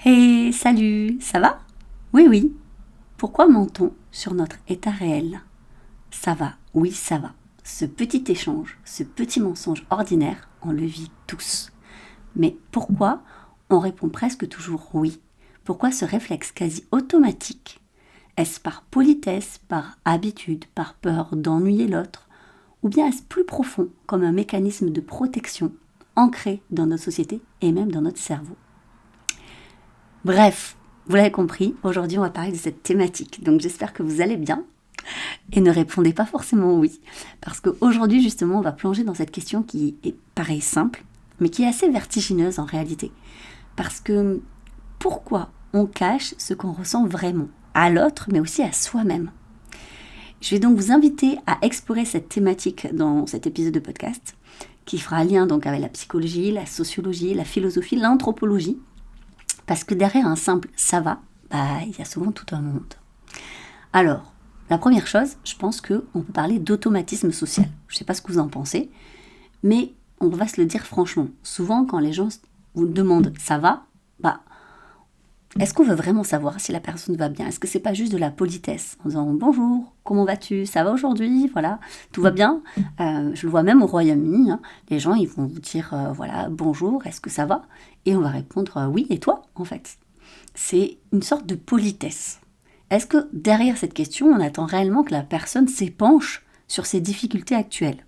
Hey, salut, ça va? Oui, oui. Pourquoi ment-on sur notre état réel? Ça va, oui, ça va. Ce petit échange, ce petit mensonge ordinaire, on le vit tous. Mais pourquoi on répond presque toujours oui? Pourquoi ce réflexe quasi automatique? Est-ce par politesse, par habitude, par peur d'ennuyer l'autre? Ou bien est-ce plus profond, comme un mécanisme de protection ancré dans notre société et même dans notre cerveau? Bref, vous l'avez compris, aujourd'hui on va parler de cette thématique. Donc j'espère que vous allez bien et ne répondez pas forcément oui. Parce qu'aujourd'hui justement on va plonger dans cette question qui est pareil simple, mais qui est assez vertigineuse en réalité. Parce que pourquoi on cache ce qu'on ressent vraiment à l'autre, mais aussi à soi-même? Je vais donc vous inviter à explorer cette thématique dans cet épisode de podcast, qui fera lien donc avec la psychologie, la sociologie, la philosophie, l'anthropologie. Parce que derrière un simple « ça va », il y a souvent tout un monde. Alors, la première chose, je pense qu'on peut parler d'automatisme social. Je ne sais pas ce que vous en pensez, mais on va se le dire franchement. Souvent, quand les gens vous demandent « ça va », est-ce qu'on veut vraiment savoir si la personne va bien? Est-ce que c'est pas juste de la politesse en disant bonjour, comment vas-tu? Ça va aujourd'hui? Voilà, tout va bien. Je le vois même au Royaume-Uni, hein, les gens ils vont vous dire voilà bonjour, est-ce que ça va? Et on va répondre oui, et toi en fait? C'est une sorte de politesse. Est-ce que derrière cette question, on attend réellement que la personne s'épanche sur ses difficultés actuelles?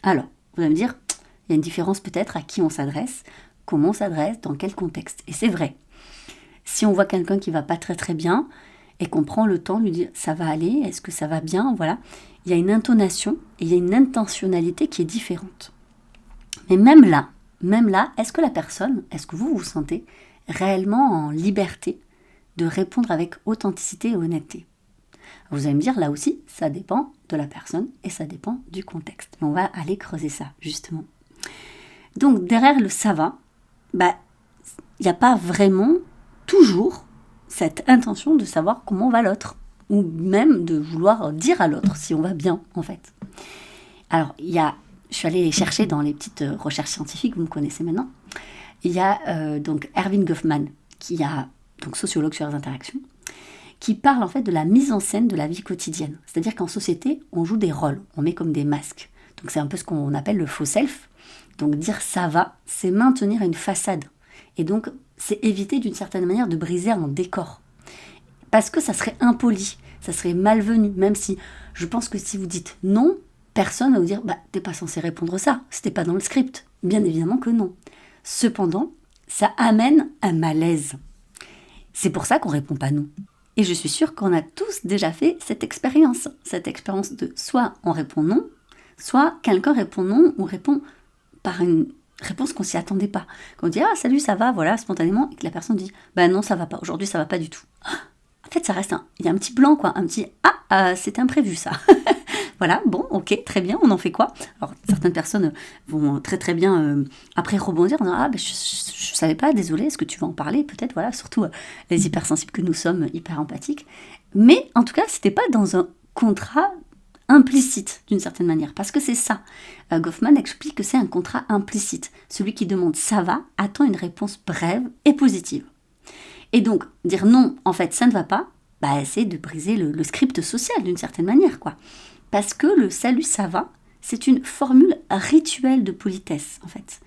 Alors, vous allez me dire, il y a une différence peut-être à qui on s'adresse, comment on s'adresse, dans quel contexte. Et c'est vrai. Si on voit quelqu'un qui va pas très très bien et qu'on prend le temps de lui dire ça va aller, est-ce que ça va bien, voilà, il y a une intonation et il y a une intentionnalité qui est différente. Mais même là, est-ce que la personne, est-ce que vous vous sentez réellement en liberté de répondre avec authenticité et honnêteté? Vous allez me dire, là aussi, ça dépend de la personne et ça dépend du contexte. Mais on va aller creuser ça, justement. Donc, derrière le ça va, il n'y a pas vraiment toujours cette intention de savoir comment va l'autre, ou même de vouloir dire à l'autre si on va bien, en fait. Alors, je suis allée chercher dans les petites recherches scientifiques, vous me connaissez maintenant, il y a donc Erving Goffman, qui a donc sociologue sur les interactions, qui parle en fait de la mise en scène de la vie quotidienne. C'est-à-dire qu'en société, on joue des rôles, on met comme des masques. Donc c'est un peu ce qu'on appelle le faux self. Donc dire ça va, c'est maintenir une façade. Et donc, c'est éviter d'une certaine manière de briser un décor. Parce que ça serait impoli, ça serait malvenu, même si je pense que si vous dites non, personne va vous dire t'es pas censé répondre ça, c'était pas dans le script. Bien évidemment que non. Cependant, ça amène un malaise. C'est pour ça qu'on répond pas non. Et je suis sûre qu'on a tous déjà fait cette expérience de soit on répond non, soit quelqu'un répond non ou répond par une réponse qu'on s'y attendait pas. Quand on dit ah salut ça va, voilà, spontanément, et que la personne dit non ça va pas, aujourd'hui ça va pas du tout. En fait ça reste il y a un petit blanc quoi, un petit c'était imprévu ça. Voilà, bon, ok, très bien, on en fait quoi? Alors certaines personnes vont très très bien après rebondir en disant je savais pas, désolé, est-ce que tu vas en parler? Peut-être, voilà, surtout les hypersensibles que nous sommes, hyper empathiques. Mais en tout cas, c'était pas dans un contrat implicite d'une certaine manière, parce que c'est ça. Goffman explique que c'est un contrat implicite. Celui qui demande ça va attend une réponse brève et positive. Et donc, dire non, en fait, ça ne va pas, c'est de briser le script social d'une certaine manière, quoi. Parce que le salut ça va, c'est une formule rituelle de politesse, en fait.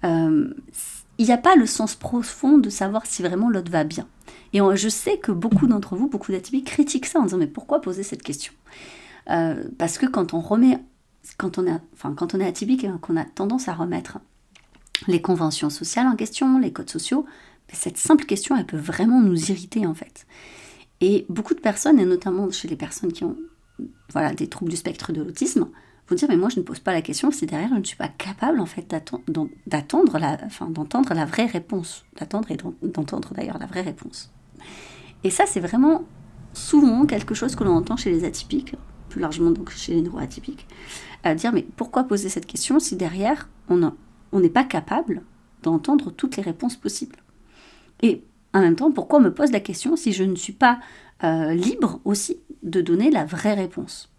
Il n'y a pas le sens profond de savoir si vraiment l'autre va bien. Et je sais que beaucoup d'entre vous, beaucoup d'atypiques, critiquent ça en disant mais pourquoi poser cette question? Parce que quand on est atypique et qu'on a tendance à remettre les conventions sociales en question, les codes sociaux, cette simple question, elle peut vraiment nous irriter en fait. Et beaucoup de personnes, et notamment chez les personnes qui ont des troubles du spectre de l'autisme, vont dire mais moi je ne pose pas la question si derrière je ne suis pas capable en fait d'entendre la vraie réponse, d'entendre d'ailleurs la vraie réponse. Et ça c'est vraiment souvent quelque chose que l'on entend chez les atypiques, plus largement donc chez les neuroatypiques, dire mais pourquoi poser cette question si derrière on n'est pas capable d'entendre toutes les réponses possibles? Et en même temps, pourquoi on me pose la question si je ne suis pas libre aussi de donner la vraie réponse?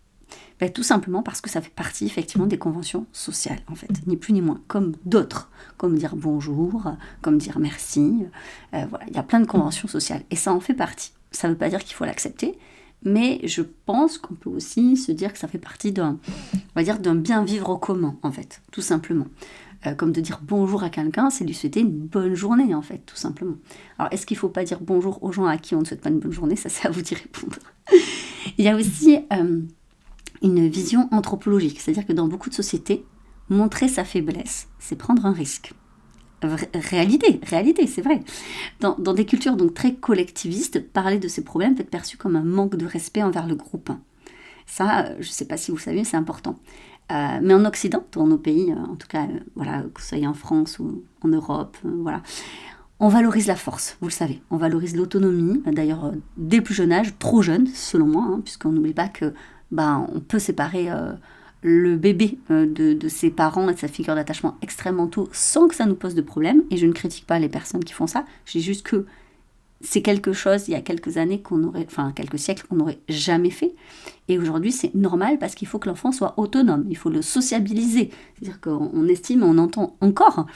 Tout simplement parce que ça fait partie effectivement des conventions sociales, en fait, ni plus ni moins, comme d'autres, comme dire bonjour, comme dire merci, voilà, il y a plein de conventions sociales, et ça en fait partie. Ça ne veut pas dire qu'il faut l'accepter, mais je pense qu'on peut aussi se dire que ça fait partie d'un bien vivre au commun, en fait, tout simplement. Comme de dire bonjour à quelqu'un, c'est lui souhaiter une bonne journée, en fait, tout simplement. Alors, est-ce qu'il ne faut pas dire bonjour aux gens à qui on ne souhaite pas une bonne journée? Ça, c'est à vous d'y répondre. Il y a aussi une vision anthropologique, c'est-à-dire que dans beaucoup de sociétés, montrer sa faiblesse, c'est prendre un risque. Réalité, c'est vrai. Dans des cultures donc très collectivistes, parler de ces problèmes peut être perçu comme un manque de respect envers le groupe. Ça, je ne sais pas si vous savez, c'est important. Mais en Occident, dans nos pays, en tout cas, voilà, que ce soit en France ou en Europe, voilà, on valorise la force, vous le savez. On valorise l'autonomie, d'ailleurs, dès le plus jeune âge, trop jeune, selon moi, puisqu'on n'oublie pas que on peut séparer le bébé de ses parents et de sa figure d'attachement extrêmement tôt sans que ça nous pose de problème. Et je ne critique pas les personnes qui font ça. Je dis juste que c'est quelque chose, il y a quelques années, quelques siècles, qu'on n'aurait jamais fait. Et aujourd'hui, c'est normal parce qu'il faut que l'enfant soit autonome. Il faut le sociabiliser. C'est-à-dire qu'on estime, on entend encore,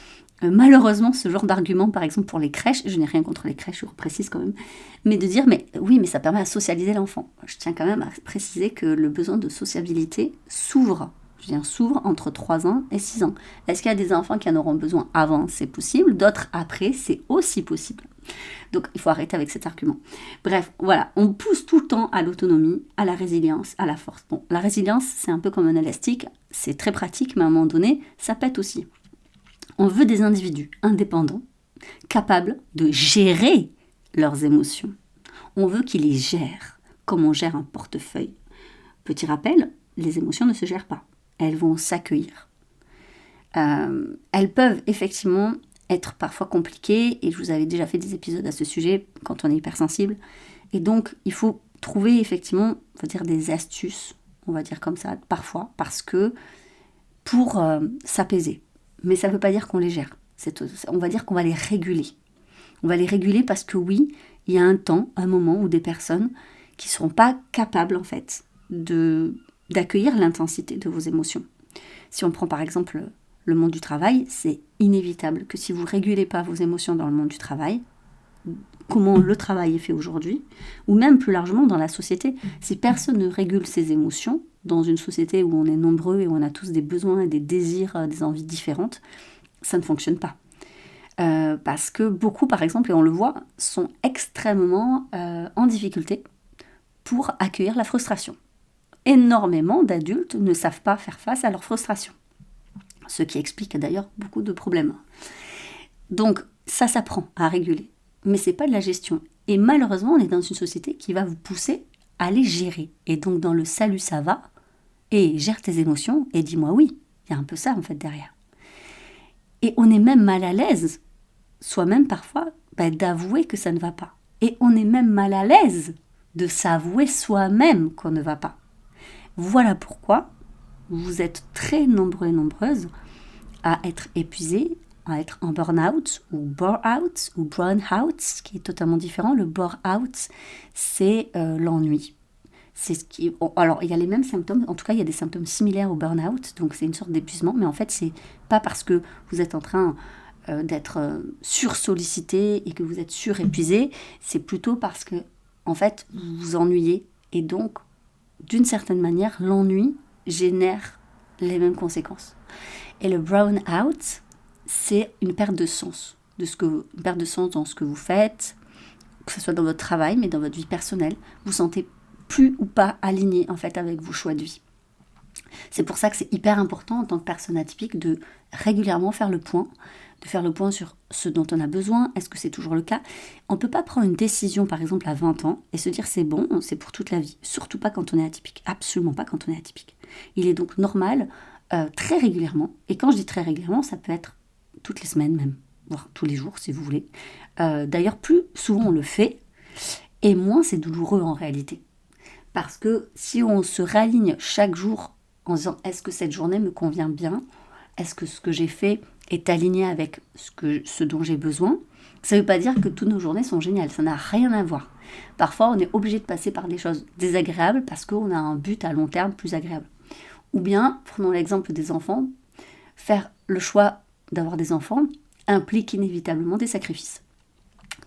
malheureusement, ce genre d'argument, par exemple, pour les crèches. Je n'ai rien contre les crèches, je vous précise quand même. Mais de dire, oui, mais ça permet à socialiser l'enfant. Je tiens quand même à préciser que le besoin de sociabilité s'ouvre entre 3 ans et 6 ans. Est-ce qu'il y a des enfants qui en auront besoin avant? C'est possible. D'autres après, c'est aussi possible. Donc, il faut arrêter avec cet argument. Bref, voilà, on pousse tout le temps à l'autonomie, à la résilience, à la force. Bon, la résilience, c'est un peu comme un élastique, c'est très pratique, mais à un moment donné, ça pète aussi. On veut des individus indépendants, capables de gérer leurs émotions. On veut qu'ils les gèrent, comme on gère un portefeuille. Petit rappel, les émotions ne se gèrent pas. Elles vont s'accueillir. Elles peuvent effectivement être parfois compliquées, et je vous avais déjà fait des épisodes à ce sujet quand on est hypersensible. Et donc, il faut trouver effectivement, on va dire, des astuces, on va dire comme ça, parfois, parce que pour s'apaiser. Mais ça ne veut pas dire qu'on les gère. On va dire qu'on va les réguler. On va les réguler parce que oui, il y a un moment où des personnes qui ne seront pas capables, en fait, d'accueillir l'intensité de vos émotions. Si on prend par exemple le monde du travail, c'est inévitable que si vous ne régulez pas vos émotions dans le monde du travail, comment le travail est fait aujourd'hui, ou même plus largement dans la société, si personne ne régule ses émotions, dans une société où on est nombreux et où on a tous des besoins et des désirs, des envies différentes, ça ne fonctionne pas. Parce que beaucoup, par exemple, et on le voit, sont extrêmement en difficulté pour accueillir la frustration. Énormément d'adultes ne savent pas faire face à leur frustration. Ce qui explique d'ailleurs beaucoup de problèmes. Donc, ça s'apprend à réguler. Mais ce n'est pas de la gestion. Et malheureusement, on est dans une société qui va vous pousser à les gérer. Et donc, dans le salut, ça va. Et gère tes émotions et dis-moi oui. Il y a un peu ça, en fait, derrière. Et on est même mal à l'aise, soi-même parfois, d'avouer que ça ne va pas. Et on est même mal à l'aise de s'avouer soi-même qu'on ne va pas. Voilà pourquoi vous êtes très nombreux et nombreuses à être épuisés, à être en burn-out ou bore-out ou brown-out, ce qui est totalement différent. Le bore-out, c'est l'ennui. C'est ce qui... Alors, il y a les mêmes symptômes, en tout cas, il y a des symptômes similaires au burn-out, donc c'est une sorte d'épuisement, mais en fait, c'est pas parce que vous êtes en train d'être sursollicité et que vous êtes surépuisé, c'est plutôt parce que, en fait, vous vous ennuyez, et donc, d'une certaine manière, l'ennui génère les mêmes conséquences. Et le brown-out, c'est une perte de sens, une perte de sens dans ce que vous faites, que ce soit dans votre travail, mais dans votre vie personnelle. Vous sentez plus ou pas aligné en fait avec vos choix de vie. C'est pour ça que c'est hyper important en tant que personne atypique de régulièrement faire le point, sur ce dont on a besoin, est-ce que c'est toujours le cas? On ne peut pas prendre une décision par exemple à 20 ans et se dire c'est bon, c'est pour toute la vie, surtout pas quand on est atypique, absolument pas quand on est atypique. Il est donc normal, très régulièrement, et quand je dis très régulièrement, ça peut être toutes les semaines même, voire tous les jours si vous voulez. D'ailleurs, plus souvent on le fait, et moins c'est douloureux en réalité. Parce que si on se réaligne chaque jour en disant est-ce que cette journée me convient bien, est-ce que ce que j'ai fait est aligné avec ce dont j'ai besoin, ça ne veut pas dire que toutes nos journées sont géniales, ça n'a rien à voir. Parfois on est obligé de passer par des choses désagréables parce qu'on a un but à long terme plus agréable. Ou bien, prenons l'exemple des enfants, faire le choix d'avoir des enfants implique inévitablement des sacrifices.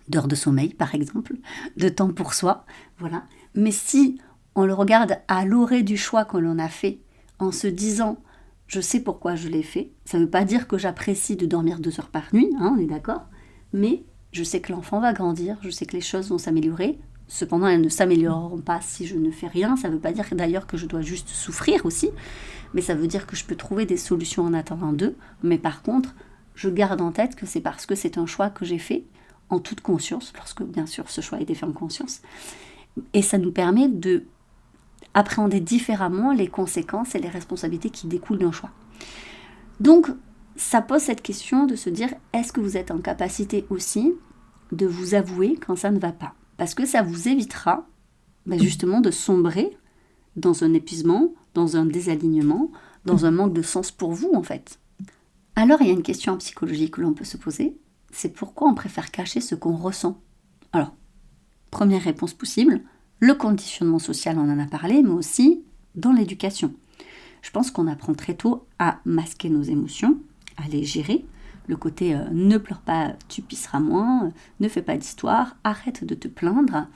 D'heures de sommeil, par exemple, de temps pour soi, voilà. Mais si on le regarde à l'orée du choix que l'on a fait, en se disant « je sais pourquoi je l'ai fait », ça ne veut pas dire que j'apprécie de dormir 2 heures par nuit, hein, on est d'accord, mais je sais que l'enfant va grandir, je sais que les choses vont s'améliorer, cependant elles ne s'amélioreront pas si je ne fais rien, ça ne veut pas dire d'ailleurs que je dois juste souffrir aussi, mais ça veut dire que je peux trouver des solutions en attendant d'eux, mais par contre, je garde en tête que c'est parce que c'est un choix que j'ai fait, en toute conscience, lorsque bien sûr ce choix a été fait en conscience, et ça nous permet de appréhender différemment les conséquences et les responsabilités qui découlent d'un choix. Donc, ça pose cette question de se dire, est-ce que vous êtes en capacité aussi de vous avouer quand ça ne va pas ? Parce que ça vous évitera justement de sombrer dans un épuisement, dans un désalignement, dans un manque de sens pour vous en fait. Alors, il y a une question en psychologie que l'on peut se poser, c'est pourquoi on préfère cacher ce qu'on ressent. Alors, première réponse possible, le conditionnement social, on en a parlé, mais aussi dans l'éducation. Je pense qu'on apprend très tôt à masquer nos émotions, à les gérer. Le côté ne pleure pas, tu pisseras moins, ne fais pas d'histoire, arrête de te plaindre.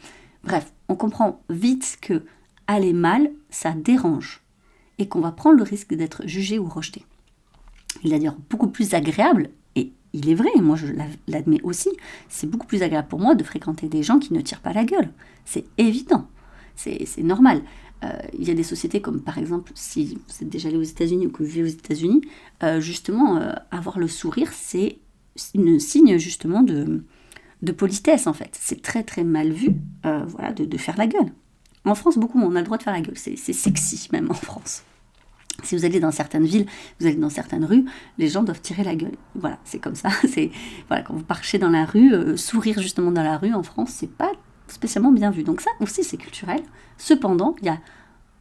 Bref, on comprend vite que aller mal, ça dérange et qu'on va prendre le risque d'être jugé ou rejeté. Il est d'ailleurs beaucoup plus agréable, et il est vrai, moi je l'admets aussi, c'est beaucoup plus agréable pour moi de fréquenter des gens qui ne tirent pas la gueule. C'est évident, c'est normal. Il y a des sociétés comme par exemple, si vous êtes déjà allé aux États-Unis ou que vous vivez aux États-Unis, justement, avoir le sourire, c'est un signe justement de politesse en fait. C'est très très mal vu voilà, de faire la gueule. En France, beaucoup, on a le droit de faire la gueule, c'est sexy même en France. Si vous allez dans certaines villes, vous allez dans certaines rues, les gens doivent tirer la gueule. Voilà, c'est comme ça. Voilà, quand vous marchez dans la rue, sourire justement dans la rue en France, c'est pas spécialement bien vu. Donc ça aussi, c'est culturel. Cependant, il y a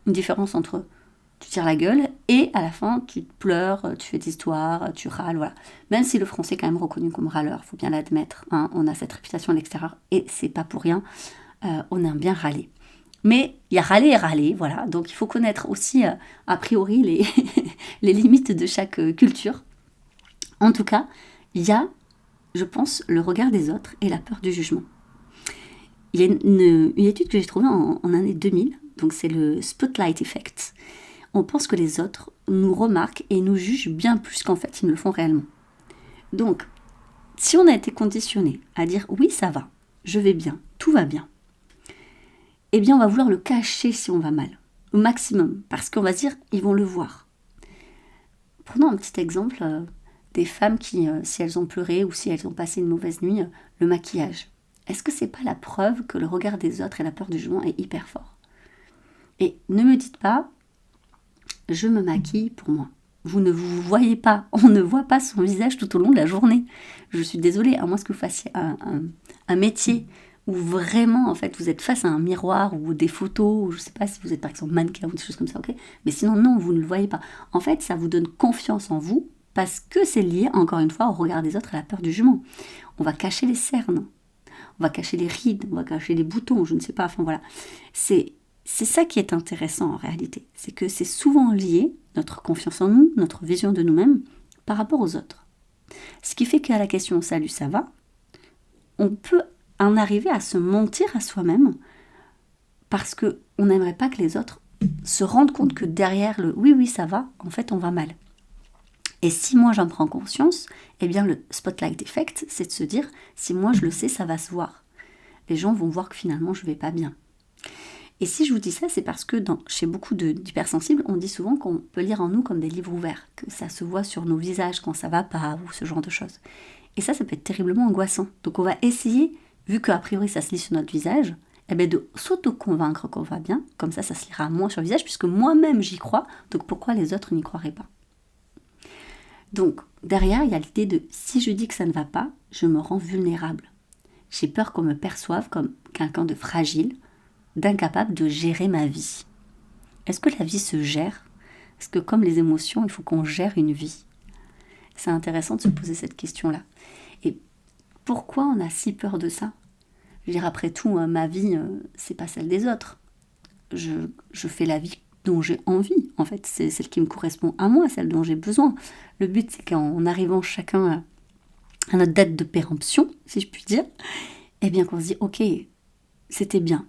une différence entre tu tires la gueule et à la fin, tu pleures, tu fais des histoires, tu râles, voilà. Même si le français est quand même reconnu comme râleur, faut bien l'admettre. Hein, on a cette réputation à l'extérieur et c'est pas pour rien. On aime bien râler. Mais il y a râler et râler, voilà. Donc il faut connaître aussi, a priori, les limites de chaque culture. En tout cas, il y a, je pense, le regard des autres et la peur du jugement. Il y a une étude que j'ai trouvée en année 2000, donc c'est le Spotlight Effect. On pense que les autres nous remarquent et nous jugent bien plus qu'en fait ils ne le font réellement. Donc, si on a été conditionné à dire « oui, ça va, je vais bien, tout va bien », eh bien, on va vouloir le cacher si on va mal, au maximum, parce qu'on va se dire, ils vont le voir. Prenons un petit exemple des femmes qui, si elles ont pleuré ou si elles ont passé une mauvaise nuit, le maquillage. Est-ce que c'est pas la preuve que le regard des autres et la peur du jugement est hyper fort ? Et ne me dites pas, je me maquille pour moi. Vous ne vous voyez pas, on ne voit pas son visage tout au long de la journée. Je suis désolée, à moins que vous fassiez un métier où vraiment, en fait, vous êtes face à un miroir ou des photos, ou je ne sais pas si vous êtes par exemple mannequin ou des choses comme ça, ok ? Mais sinon, non, vous ne le voyez pas. En fait, ça vous donne confiance en vous parce que c'est lié, encore une fois, au regard des autres et à la peur du jugement. On va cacher les cernes, on va cacher les rides, on va cacher les boutons, je ne sais pas, enfin voilà. C'est ça qui est intéressant en réalité, c'est que c'est souvent lié, notre confiance en nous, notre vision de nous-mêmes, par rapport aux autres. Ce qui fait qu'à la question « salut, ça va ?», on peut en arriver à se mentir à soi-même parce qu'on n'aimerait pas que les autres se rendent compte que derrière le « oui, oui, ça va », en fait, on va mal. Et si moi, j'en prends conscience, eh bien, le spotlight effect, c'est de se dire « si moi, je le sais, ça va se voir ». Les gens vont voir que finalement, je ne vais pas bien. Et si je vous dis ça, c'est parce que chez beaucoup d'hypersensibles, on dit souvent qu'on peut lire en nous comme des livres ouverts, que ça se voit sur nos visages quand ça va pas, ou ce genre de choses. Et ça peut être terriblement angoissant. Donc on va essayer, vu qu'a priori ça se lit sur notre visage, eh bien de s'auto-convaincre qu'on va bien, comme ça se lira moins sur le visage, puisque moi-même j'y crois, donc pourquoi les autres n'y croiraient pas ? Donc derrière, il y a l'idée de si je dis que ça ne va pas, je me rends vulnérable. J'ai peur qu'on me perçoive comme quelqu'un de fragile, d'incapable de gérer ma vie. Est-ce que la vie se gère ? Est-ce que comme les émotions, il faut qu'on gère une vie ? C'est intéressant de se poser cette question-là. Et pourquoi on a si peur de ça ? Je veux dire, après tout, ma vie, c'est pas celle des autres. Je fais la vie dont j'ai envie. En fait, c'est celle qui me correspond à moi, celle dont j'ai besoin. Le but, c'est qu'en arrivant chacun à notre date de péremption, si je puis dire, eh bien qu'on se dit, ok, c'était bien.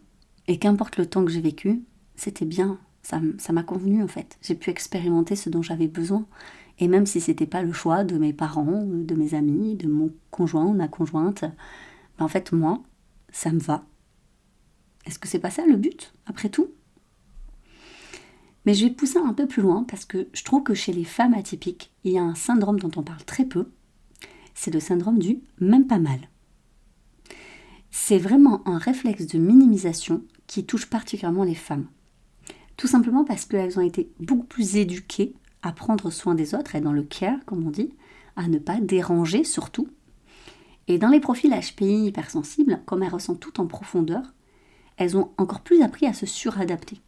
Et qu'importe le temps que j'ai vécu, c'était bien. Ça m'a convenu en fait. J'ai pu expérimenter ce dont j'avais besoin. Et même si c'était pas le choix de mes parents, de mes amis, de mon conjoint ou ma conjointe, en fait moi, ça me va. Est-ce que c'est pas ça le but, après tout? Mais je vais pousser un peu plus loin parce que je trouve que chez les femmes atypiques, il y a un syndrome dont on parle très peu. C'est le syndrome du même pas mal. C'est vraiment un réflexe de minimisation qui touche particulièrement les femmes. Tout simplement parce qu'elles ont été beaucoup plus éduquées à prendre soin des autres, être dans le care, comme on dit, à ne pas déranger surtout. Et dans les profils HPI hypersensibles, comme elles ressentent tout en profondeur, elles ont encore plus appris à se suradapter.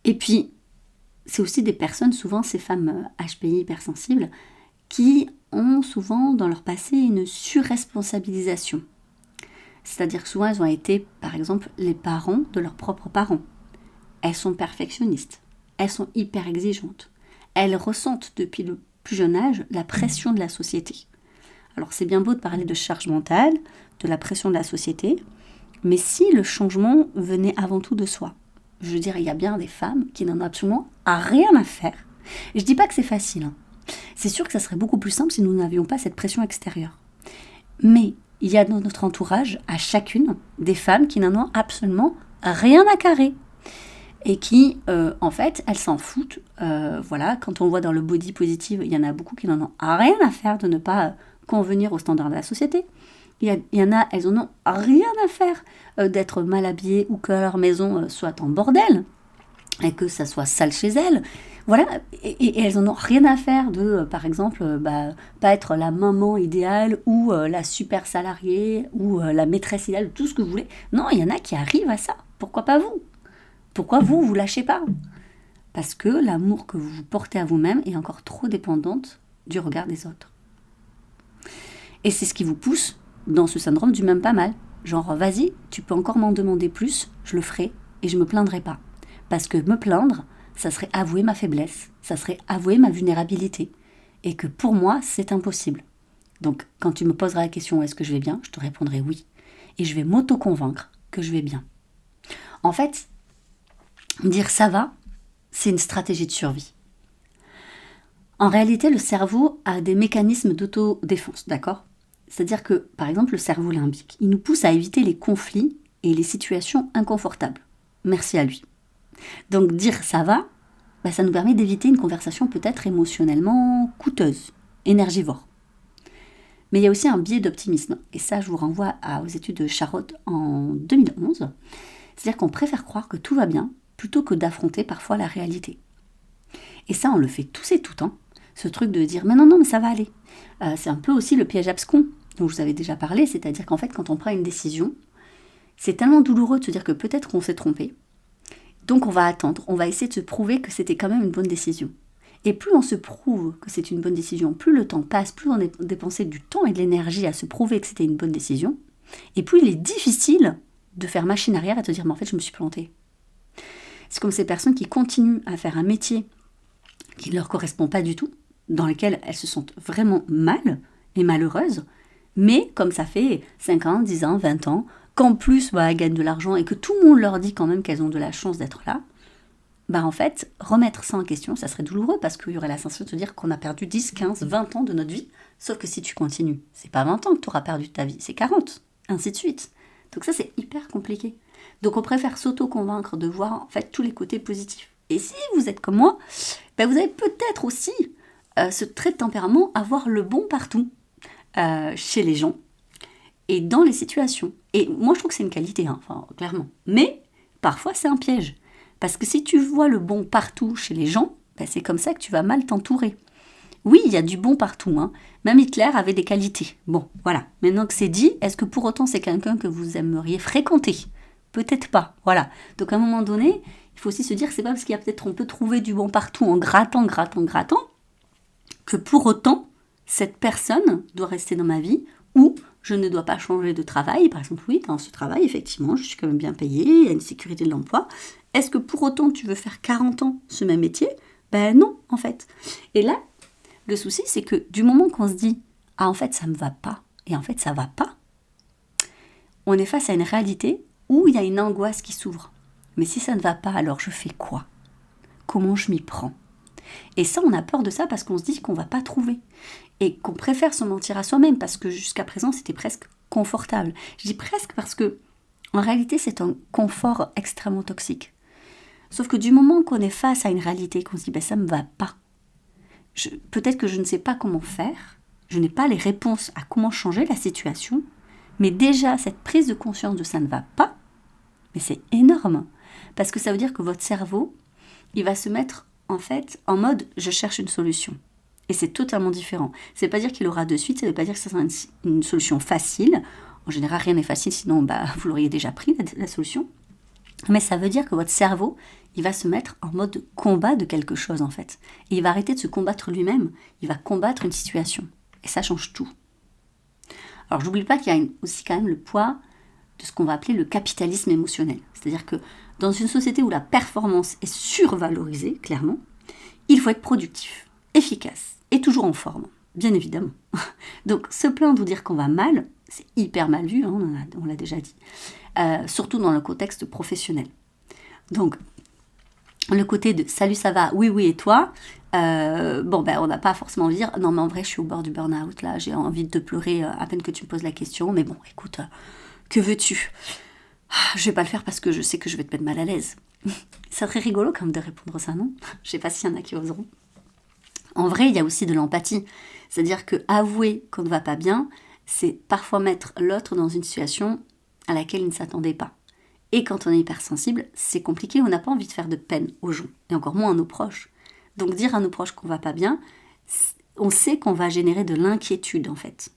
Et puis, c'est aussi des personnes, souvent ces femmes HPI hypersensibles, qui ont souvent dans leur passé une surresponsabilisation. C'est-à-dire que souvent elles ont été, par exemple, les parents de leurs propres parents. Elles sont perfectionnistes, elles sont hyper exigeantes. Elles ressentent depuis le plus jeune âge la pression de la société. Alors c'est bien beau de parler de charge mentale, de la pression de la société, mais si le changement venait avant tout de soi, je veux dire, il y a bien des femmes qui n'en ont absolument rien à faire. Et je dis pas que c'est facile, hein. C'est sûr que ça serait beaucoup plus simple si nous n'avions pas cette pression extérieure. Mais il y a dans notre entourage, à chacune, des femmes qui n'en ont absolument rien à carrer. Et qui, en fait, elles s'en foutent. Voilà, quand on voit dans le body positive, il y en a beaucoup qui n'en ont rien à faire de ne pas convenir aux standards de la société. Il y en a, elles en ont rien à faire d'être mal habillées ou que leur maison soit en bordel et que ça soit sale chez elles. Voilà, et elles en ont rien à faire de, par exemple, pas être la maman idéale ou la super salariée ou la maîtresse idéale, tout ce que vous voulez. Non, il y en a qui arrivent à ça. Pourquoi pas vous? Pourquoi vous lâchez pas? Parce que l'amour que vous vous portez à vous-même est encore trop dépendante du regard des autres. Et c'est ce qui vous pousse dans ce syndrome du même pas mal. Genre, vas-y, tu peux encore m'en demander plus, je le ferai et je me plaindrai pas. Parce que me plaindre, ça serait avouer ma faiblesse, ça serait avouer ma vulnérabilité. Et que pour moi, c'est impossible. Donc, quand tu me poseras la question « est-ce que je vais bien ?», je te répondrai oui. Et je vais m'auto-convaincre que je vais bien. En fait, dire « ça va », c'est une stratégie de survie. En réalité, le cerveau a des mécanismes d'autodéfense, d'accord ? C'est-à-dire que, par exemple, le cerveau limbique, il nous pousse à éviter les conflits et les situations inconfortables. Merci à lui. Donc dire « ça va », ça nous permet d'éviter une conversation peut-être émotionnellement coûteuse, énergivore. Mais il y a aussi un biais d'optimisme, et ça je vous renvoie aux études de Charlotte en 2011. C'est-à-dire qu'on préfère croire que tout va bien plutôt que d'affronter parfois la réalité. Et ça on le fait tous et tout le temps, ce truc de dire « mais non, mais ça va aller ». C'est un peu aussi le piège abscon dont je vous avais déjà parlé, c'est-à-dire qu'en fait quand on prend une décision, c'est tellement douloureux de se dire que peut-être qu'on s'est trompé. Donc on va attendre, on va essayer de se prouver que c'était quand même une bonne décision. Et plus on se prouve que c'est une bonne décision, plus le temps passe, plus on a dépensé du temps et de l'énergie à se prouver que c'était une bonne décision, et plus il est difficile de faire machine arrière et de se dire « mais en fait je me suis plantée ». C'est comme ces personnes qui continuent à faire un métier qui ne leur correspond pas du tout, dans lequel elles se sentent vraiment mal et malheureuses, mais comme ça fait 5 ans, 10 ans, 20 ans, qu'en plus elles gagnent de l'argent et que tout le monde leur dit quand même qu'elles ont de la chance d'être là, en fait, remettre ça en question, ça serait douloureux parce qu'il y aurait la sensation de se dire qu'on a perdu 10, 15, 20 ans de notre vie, sauf que si tu continues, c'est pas 20 ans que tu auras perdu de ta vie, c'est 40, ainsi de suite. Donc ça, c'est hyper compliqué. Donc on préfère s'auto-convaincre de voir en fait tous les côtés positifs. Et si vous êtes comme moi, vous avez peut-être aussi ce trait de tempérament à voir le bon partout chez les gens et dans les situations. Et moi, je trouve que c'est une qualité, clairement. Mais parfois, c'est un piège. Parce que si tu vois le bon partout chez les gens, c'est comme ça que tu vas mal t'entourer. Oui, il y a du bon partout. Même Hitler avait des qualités. Bon, voilà. Maintenant que c'est dit, est-ce que pour autant c'est quelqu'un que vous aimeriez fréquenter ? Peut-être pas. Voilà. Donc à un moment donné, il faut aussi se dire que c'est pas parce qu'il y a peut-être on peut trouver du bon partout en grattant, que pour autant, cette personne doit rester dans ma vie ou je ne dois pas changer de travail. Par exemple, oui, dans ce travail, effectivement, je suis quand même bien payée, il y a une sécurité de l'emploi. Est-ce que pour autant tu veux faire 40 ans ce même métier? Ben non, en fait. Et là, le souci, c'est que du moment qu'on se dit « Ah, en fait, ça ne me va pas », et en fait, ça ne va pas, on est face à une réalité où il y a une angoisse qui s'ouvre. Mais si ça ne va pas, alors je fais quoi? Comment je m'y prends? Et ça, on a peur de ça parce qu'on se dit qu'on ne va pas trouver. Et qu'on préfère se mentir à soi-même parce que jusqu'à présent, c'était presque confortable. Je dis presque parce que, en réalité, c'est un confort extrêmement toxique. Sauf que du moment qu'on est face à une réalité, qu'on se dit, ça ne me va pas, peut-être que je ne sais pas comment faire, je n'ai pas les réponses à comment changer la situation, mais déjà, cette prise de conscience de ça ne va pas, mais c'est énorme. Parce que ça veut dire que votre cerveau, il va se mettre en fait en mode je cherche une solution. Et c'est totalement différent. Ça ne veut pas dire qu'il aura de suite, ça ne veut pas dire que ça sera une solution facile. En général, rien n'est facile, sinon vous l'auriez déjà pris, la solution. Mais ça veut dire que votre cerveau, il va se mettre en mode combat de quelque chose en fait. Et il va arrêter de se combattre lui-même, il va combattre une situation. Et ça change tout. Alors j'oublie pas qu'il y a aussi quand même le poids de ce qu'on va appeler le capitalisme émotionnel. C'est-à-dire que dans une société où la performance est survalorisée, clairement, il faut être productif, efficace et toujours en forme, bien évidemment. Donc se plaindre ou dire qu'on va mal, c'est hyper mal vu, hein, on l'a déjà dit, surtout dans le contexte professionnel. Donc le côté de « salut, ça va, oui, oui, et toi ?» on n'a pas forcément envie de dire « non, mais en vrai, je suis au bord du burn-out, là, j'ai envie de te pleurer à peine que tu me poses la question, mais bon, écoute, que veux-tu ? Je vais pas le faire parce que je sais que je vais te mettre mal à l'aise. » C'est très rigolo quand même de répondre ça, non? Je sais pas s'il y en a qui oseront. En vrai, il y a aussi de l'empathie. C'est-à-dire que avouer qu'on ne va pas bien, c'est parfois mettre l'autre dans une situation à laquelle il ne s'attendait pas. Et quand on est hypersensible, c'est compliqué, on n'a pas envie de faire de peine aux gens, et encore moins à nos proches. Donc dire à nos proches qu'on va pas bien, on sait qu'on va générer de l'inquiétude en fait,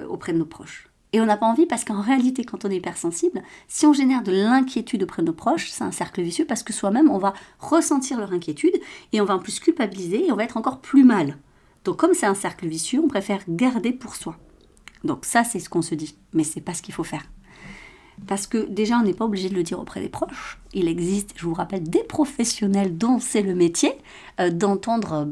auprès de nos proches. Et on n'a pas envie parce qu'en réalité, quand on est hypersensible, si on génère de l'inquiétude auprès de nos proches, c'est un cercle vicieux parce que soi-même, on va ressentir leur inquiétude et on va en plus culpabiliser et on va être encore plus mal. Donc comme c'est un cercle vicieux, on préfère garder pour soi. Donc ça, c'est ce qu'on se dit, mais c'est pas ce qu'il faut faire. Parce que déjà, on n'est pas obligé de le dire auprès des proches. Il existe, je vous rappelle, des professionnels dont c'est le métier d'entendre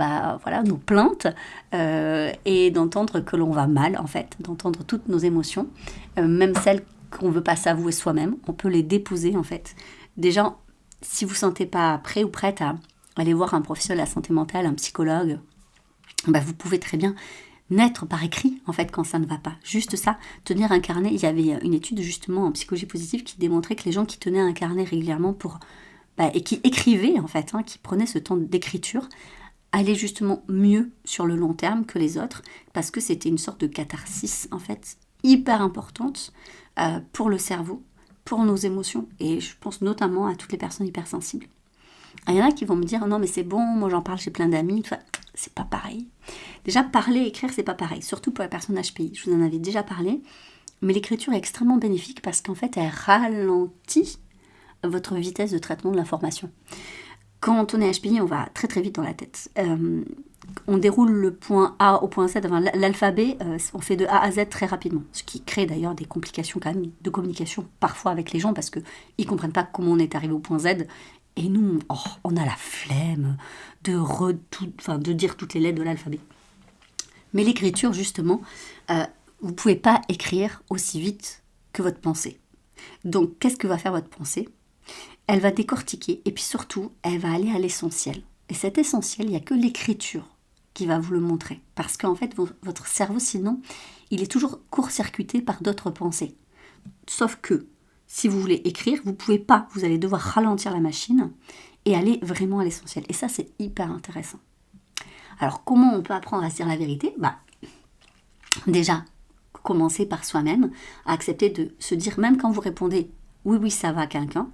nos plaintes et d'entendre que l'on va mal, en fait, d'entendre toutes nos émotions, même celles qu'on ne veut pas s'avouer soi-même. On peut les déposer, en fait. Déjà, si vous ne sentez pas prêt ou prête à aller voir un professionnel de la santé mentale, un psychologue, vous pouvez très bien naître par écrit, en fait, quand ça ne va pas. Juste ça, tenir un carnet. Il y avait une étude, justement, en psychologie positive qui démontrait que les gens qui tenaient un carnet régulièrement et qui écrivaient, en fait, qui prenaient ce temps d'écriture, allaient justement mieux sur le long terme que les autres, parce que c'était une sorte de catharsis, en fait, hyper importante pour le cerveau, pour nos émotions, et je pense notamment à toutes les personnes hypersensibles. Il y en a qui vont me dire « Non, mais c'est bon, moi j'en parle, j'ai plein d'amis. » C'est pas pareil. Déjà, parler et écrire, c'est pas pareil. Surtout pour les personnes HPI. Je vous en avais déjà parlé. Mais l'écriture est extrêmement bénéfique parce qu'en fait, elle ralentit votre vitesse de traitement de l'information. Quand on est HPI, on va très très vite dans la tête. On déroule le point A au point Z, l'alphabet, on fait de A à Z très rapidement. Ce qui crée d'ailleurs des complications quand même de communication parfois avec les gens parce qu'ils ne comprennent pas comment on est arrivé au point Z. Et nous, on a la flemme de dire toutes les lettres de l'alphabet. Mais l'écriture, justement, vous ne pouvez pas écrire aussi vite que votre pensée. Donc, qu'est-ce que va faire votre pensée ? Elle va décortiquer et puis surtout, elle va aller à l'essentiel. Et cet essentiel, il n'y a que l'écriture qui va vous le montrer. Parce qu'en fait, votre cerveau, sinon, il est toujours court-circuité par d'autres pensées. Sauf que, si vous voulez écrire, vous ne pouvez pas. Vous allez devoir ralentir la machine et aller vraiment à l'essentiel. Et ça, c'est hyper intéressant. Alors, comment on peut apprendre à se dire la vérité ? Déjà, commencer par soi-même, à accepter de se dire, même quand vous répondez « oui, oui, ça va » à quelqu'un,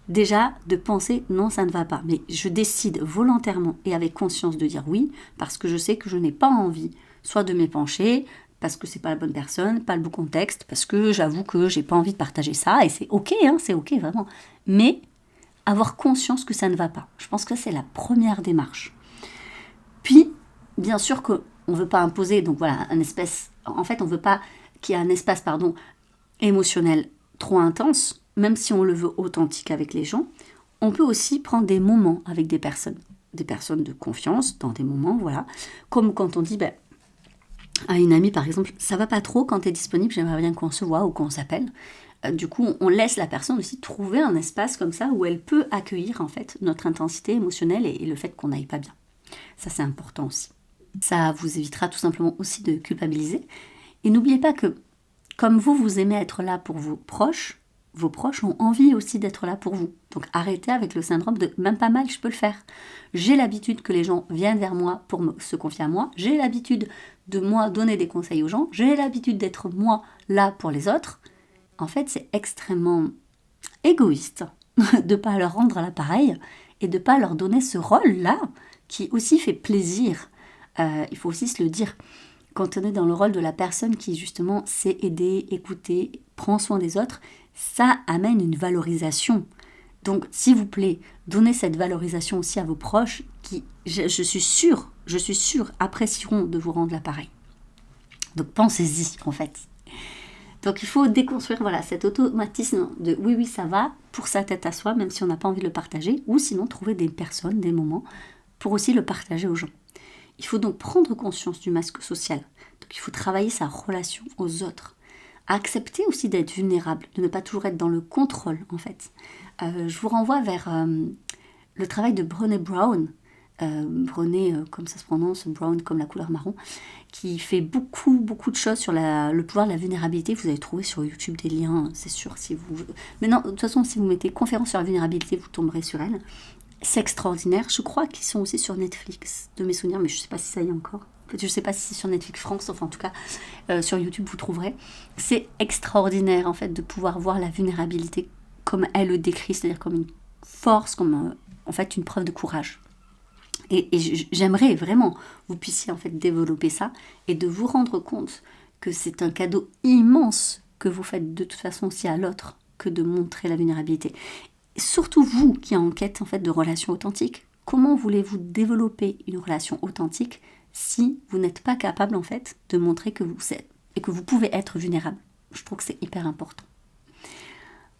déjà de penser « non, ça ne va pas ». Mais je décide volontairement et avec conscience de dire « oui » parce que je sais que je n'ai pas envie soit de m'épancher, parce que c'est pas la bonne personne, pas le bon contexte, parce que j'avoue que j'ai pas envie de partager ça, et c'est ok, c'est ok, vraiment. Mais avoir conscience que ça ne va pas. Je pense que c'est la première démarche. Puis, bien sûr qu'on ne veut pas imposer, donc voilà, en fait, on ne veut pas qui a un espace émotionnel trop intense, même si on le veut authentique avec les gens, on peut aussi prendre des moments avec des personnes de confiance, dans des moments, voilà, comme quand on dit à une amie par exemple, ça va pas trop quand tu es disponible, j'aimerais bien qu'on se voit ou qu'on s'appelle. Du coup, on laisse la personne aussi trouver un espace comme ça où elle peut accueillir en fait notre intensité émotionnelle et le fait qu'on n'aille pas bien. Ça, c'est important aussi. Ça vous évitera tout simplement aussi de culpabiliser. Et n'oubliez pas que comme vous aimez être là pour vos proches ont envie aussi d'être là pour vous. Donc arrêtez avec le syndrome de même pas mal, je peux le faire. J'ai l'habitude que les gens viennent vers moi pour se confier à moi. J'ai l'habitude de moi donner des conseils aux gens. J'ai l'habitude d'être moi là pour les autres. En fait, c'est extrêmement égoïste de ne pas leur rendre l'appareil et de ne pas leur donner ce rôle-là qui aussi fait plaisir. Il faut aussi se le dire. Quand on est dans le rôle de la personne qui justement sait aider, écouter, prend soin des autres, ça amène une valorisation. Donc, s'il vous plaît, donnez cette valorisation aussi à vos proches qui, je suis sûre, apprécieront de vous rendre l'appareil. Donc, pensez-y, en fait. Donc, il faut déconstruire cet automatisme de oui, ça va, pour sa tête à soi, même si on n'a pas envie de le partager, ou sinon trouver des personnes, des moments, pour aussi le partager aux gens. Il faut donc prendre conscience du masque social. Donc, il faut travailler sa relation aux autres. Accepter aussi d'être vulnérable, de ne pas toujours être dans le contrôle, en fait. Je vous renvoie vers le travail de Brené Brown. Brené, comme ça se prononce, Brown comme la couleur marron, qui fait beaucoup de choses sur le pouvoir de la vulnérabilité. Vous allez trouver sur YouTube des liens, c'est sûr. Mais non, de toute façon, si vous mettez conférence sur la vulnérabilité, vous tomberez sur elle. C'est extraordinaire. Je crois qu'ils sont aussi sur Netflix, de mes souvenirs, mais je ne sais pas si ça y est encore. Je ne sais pas si c'est sur Netflix France, enfin en tout cas, sur YouTube, vous trouverez. C'est extraordinaire, en fait, de pouvoir voir la vulnérabilité comme elle le décrit, c'est-à-dire comme une force, comme en fait une preuve de courage. Et j'aimerais vraiment vous puissiez en fait développer ça et de vous rendre compte que c'est un cadeau immense que vous faites de toute façon aussi à l'autre que de montrer la vulnérabilité. Et surtout vous qui êtes en quête en fait de relations authentiques, comment voulez-vous développer une relation authentique si vous n'êtes pas capable en fait de montrer que vous êtes et que vous pouvez être vulnérable? Je trouve que c'est hyper important.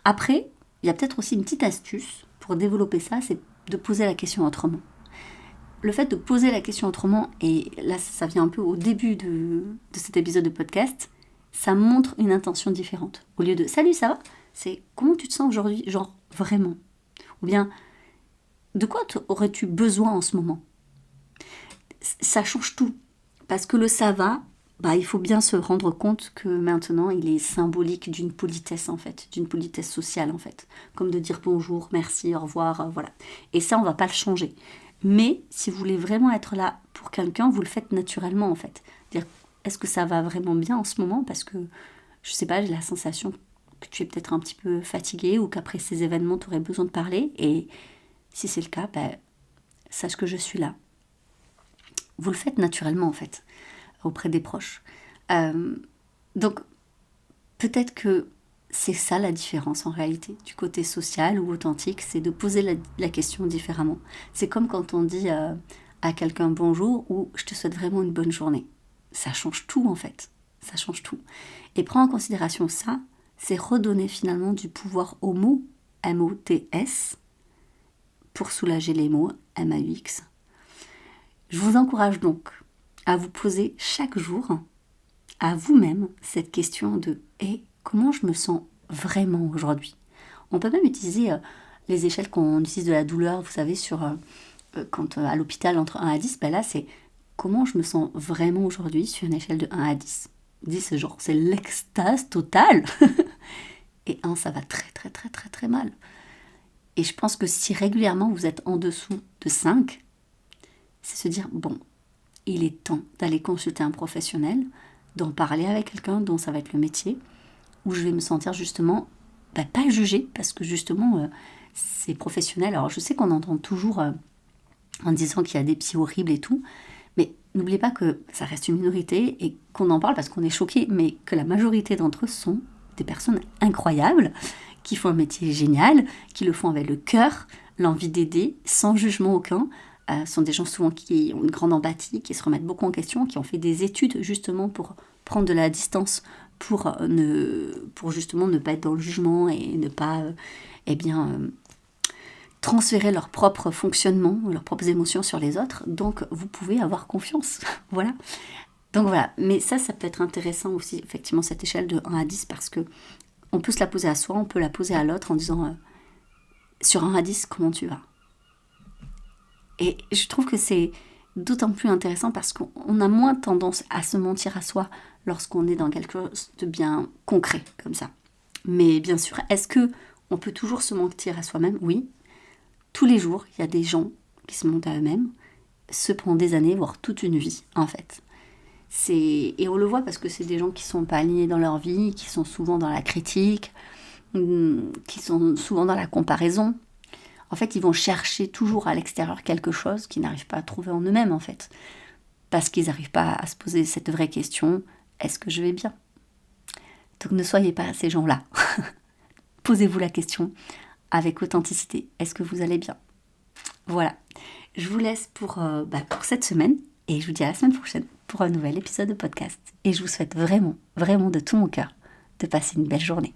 Après, il y a peut-être aussi une petite astuce pour développer ça, c'est de poser la question autrement. Le fait de poser la question autrement, et là ça vient un peu au début de cet épisode de podcast, ça montre une intention différente. Au lieu de « Salut, ça va ?» c'est « Comment tu te sens aujourd'hui ?» Genre vraiment. Ou bien « De quoi aurais-tu besoin en ce moment ?» Ça change tout. Parce que le « ça va », il faut bien se rendre compte que maintenant il est symbolique d'une politesse en fait, d'une politesse sociale en fait. Comme de dire bonjour, merci, au revoir, voilà. Et ça on va pas le changer. Mais si vous voulez vraiment être là pour quelqu'un, vous le faites naturellement en fait. Dire, est-ce que ça va vraiment bien en ce moment? Parce que, je sais pas, j'ai la sensation que tu es peut-être un petit peu fatigué ou qu'après ces événements, tu aurais besoin de parler. Et si c'est le cas, sache que je suis là. Vous le faites naturellement en fait, auprès des proches. Donc, peut-être que c'est ça la différence en réalité, du côté social ou authentique, c'est de poser la question différemment. C'est comme quand on dit à quelqu'un bonjour ou je te souhaite vraiment une bonne journée. Ça change tout en fait, ça change tout. Et prendre en considération ça, c'est redonner finalement du pouvoir aux mots, M-O-T-S, pour soulager les mots, M-A-U-X. Je vous encourage donc à vous poser chaque jour à vous-même cette question de comment je me sens vraiment aujourd'hui. On peut même utiliser les échelles qu'on utilise de la douleur, vous savez, quand à l'hôpital entre 1 à 10, là c'est comment je me sens vraiment aujourd'hui sur une échelle de 1 à 10. 10 genre c'est l'extase totale et 1 ça va très très très très très mal. Et je pense que si régulièrement vous êtes en dessous de 5, c'est se dire il est temps d'aller consulter un professionnel, d'en parler avec quelqu'un dont ça va être le métier, où je vais me sentir justement, pas jugée, parce que justement, c'est professionnel. Alors je sais qu'on entend toujours en disant qu'il y a des psys horribles et tout, mais n'oubliez pas que ça reste une minorité et qu'on en parle parce qu'on est choqué, mais que la majorité d'entre eux sont des personnes incroyables, qui font un métier génial, qui le font avec le cœur, l'envie d'aider, sans jugement aucun. Sont des gens souvent qui ont une grande empathie, qui se remettent beaucoup en question, qui ont fait des études justement pour prendre de la distance, pour justement ne pas être dans le jugement et ne pas transférer leur propre fonctionnement, leurs propres émotions sur les autres. Donc vous pouvez avoir confiance. Voilà. Donc voilà, mais ça peut être intéressant aussi, effectivement, cette échelle de 1 à 10, parce que on peut se la poser à soi, on peut la poser à l'autre en disant sur 1 à 10, comment tu vas ? Et je trouve que c'est d'autant plus intéressant parce qu'on a moins tendance à se mentir à soi lorsqu'on est dans quelque chose de bien concret, comme ça. Mais bien sûr, est-ce qu'on peut toujours se mentir à soi-même ? Oui. Tous les jours, il y a des gens qui se mentent à eux-mêmes, ce pendant des années, voire toute une vie, en fait. Et on le voit parce que c'est des gens qui sont pas alignés dans leur vie, qui sont souvent dans la critique, qui sont souvent dans la comparaison. En fait, ils vont chercher toujours à l'extérieur quelque chose qu'ils n'arrivent pas à trouver en eux-mêmes, en fait. Parce qu'ils n'arrivent pas à se poser cette vraie question, est-ce que je vais bien ? Donc ne soyez pas ces gens-là. Posez-vous la question avec authenticité, est-ce que vous allez bien ? Voilà, je vous laisse pour cette semaine, et je vous dis à la semaine prochaine pour un nouvel épisode de podcast. Et je vous souhaite vraiment, vraiment de tout mon cœur de passer une belle journée.